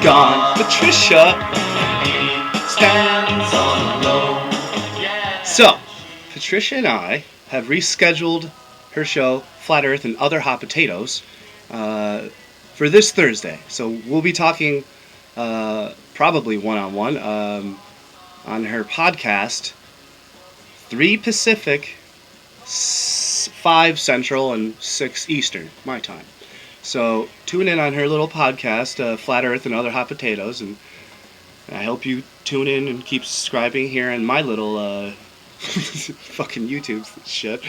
Gone. Patricia stands alone. So, Patricia and I have rescheduled her show, Flat Earth and Other Hot Potatoes, for this Thursday. So we'll be talking probably one-on-one on her podcast, 3 Pacific, 5 Central, and 6 Eastern, my time. So tune in on her little podcast, Flat Earth and Other Hot Potatoes, and I hope you tune in and keep subscribing here on my little fucking YouTube shit.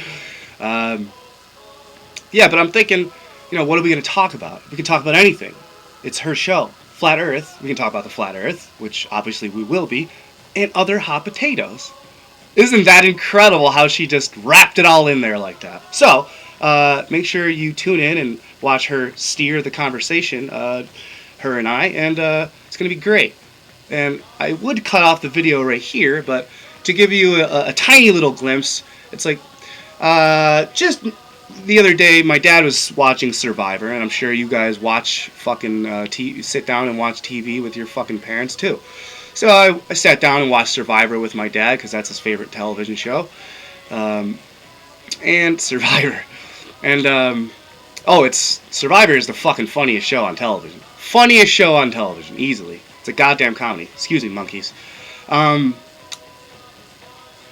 Yeah, but I'm thinking, what are we going to talk about? We can talk about anything. It's her show. Flat Earth, we can talk about the Flat Earth, which obviously we will be, and Other Hot Potatoes. Isn't that incredible how she just wrapped it all in there like that? So, make sure you tune in and watch her steer the conversation, her and I, and it's going to be great. And I would cut off the video right here, but to give you a tiny little glimpse, it's like, just the other day, my dad was watching Survivor, and I'm sure you guys watch fucking TV, sit down and watch TV with your fucking parents too. So I sat down and watched Survivor with my dad, because that's his favorite television show. And Survivor. And, Survivor is the fucking funniest show on television. Funniest show on television, easily. It's a goddamn comedy. Excuse me, monkeys. Now,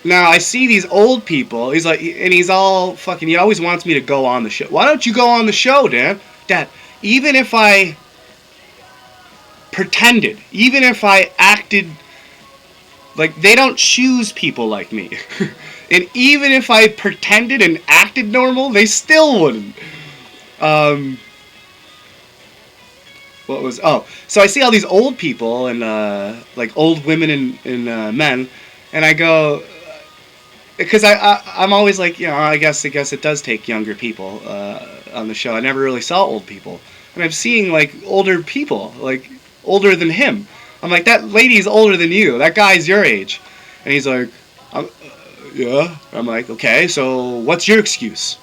I see these old people, he's all fucking, he always wants me to go on the show. Why don't you go on the show, Dad? Dad, even if I pretended, even if I acted, like, they don't choose people like me. And even if I pretended and acted normal, they still wouldn't. So I see all these old people and, like, old women and men, and I go, because I'm always like, I guess it does take younger people, on the show. I never really saw old people. And I'm seeing, like, older people, like, older than him. I'm like, that lady's older than you. That guy's your age. And he's like, yeah. I'm like, okay, so what's your excuse?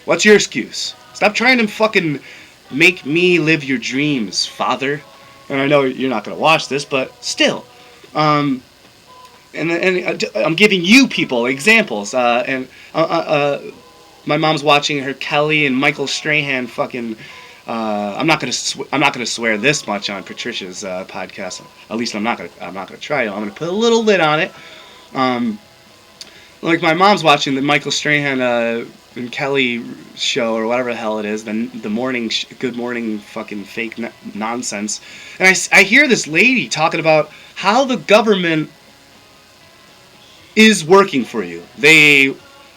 What's your excuse? Stop trying to fucking make me live your dreams, father. And I know you're not going to watch this, but still. And I'm giving you people examples. My mom's watching her Kelly and Michael Strahan fucking. I'm not gonna swear this much on Patricia's podcast. At least I'm not gonna try. I'm gonna put a little lid on it. Like, my mom's watching the Michael Strahan and Kelly show, or whatever the hell it is, the morning Good Morning fucking fake nonsense, and I hear this lady talking about how the government is working for you. They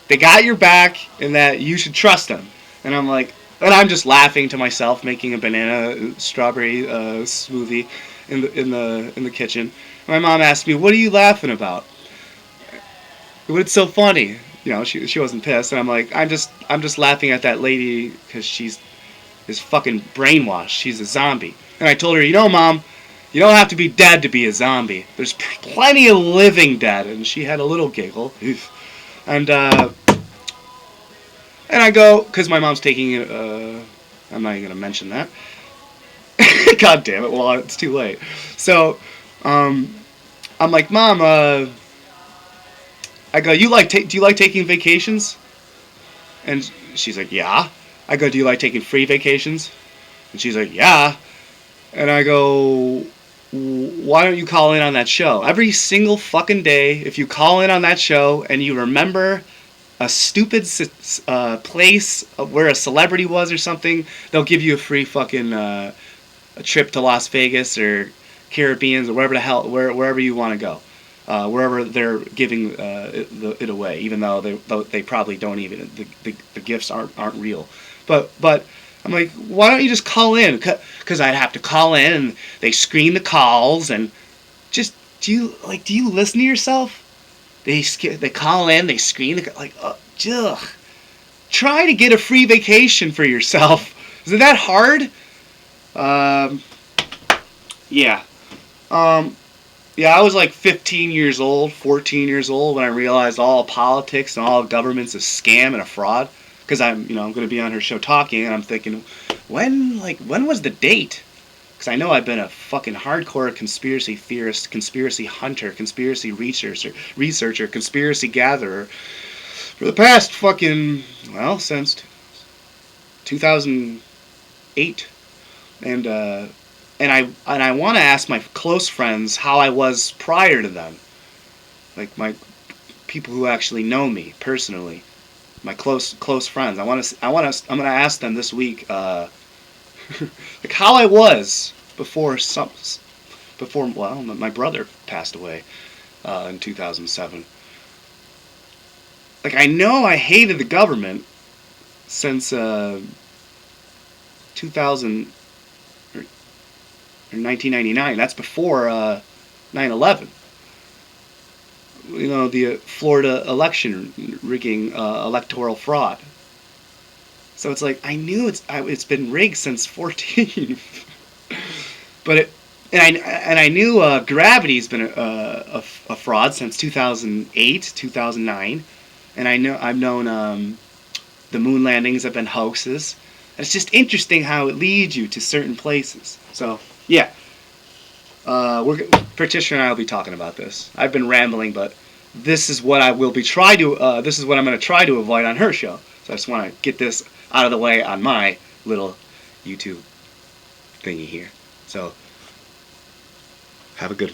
got your back, and that you should trust them. And I'm like, and I'm just laughing to myself, making a banana strawberry smoothie in the kitchen. My mom asked me, "What are you laughing about? What's so funny?" She wasn't pissed, and I'm like, I'm just laughing at that lady because she's fucking brainwashed. She's a zombie. And I told her, Mom, you don't have to be dead to be a zombie. There's plenty of living dead. And she had a little giggle. And I go, because my mom's taking, I'm not even going to mention that. God damn it, well, it's too late. So, I'm like, Mom, I go, do you like taking vacations? And she's like, yeah. I go, do you like taking free vacations? And she's like, yeah. And I go, why don't you call in on that show? Every single fucking day, if you call in on that show and you remember a stupid place where a celebrity was or something, they'll give you a free fucking a trip to Las Vegas or Caribbean or wherever the hell, wherever you want to go. Wherever they're giving it away, even though they probably don't even, the gifts aren't real. But I'm like, why don't you just call in? Because I'd have to call in, and they screen the calls, and just do you listen to yourself? They call in, they screen the ugh. try to get a free vacation for yourself. Is it that hard? Um, yeah. Um, yeah, I was like 15 years old, 14 years old when I realized all politics and all government's a scam and a fraud. Because I'm going to be on her show talking, and I'm thinking, when was the date? Because I know I've been a fucking hardcore conspiracy theorist, conspiracy hunter, conspiracy researcher, conspiracy gatherer for the past since 2008, and I want to ask my close friends how I was prior to them, like my people who actually know me personally, my close friends. I'm gonna ask them this week, like how I was before my brother passed away in 2007. Like I know I hated the government since 2000 or 1999. That's before 9/11. The Florida election rigging, electoral fraud. So it's like I knew it's been rigged since 14, but I knew gravity's been a fraud since 2008, 2009, and I've known the moon landings have been hoaxes. And it's just interesting how it leads you to certain places. So yeah, Patricia and I will be talking about this. I've been rambling, but this is what I will be try to. This is what I'm going to try to avoid on her show. So I just want to get this out of the way on my little YouTube thingy here. So have a good one.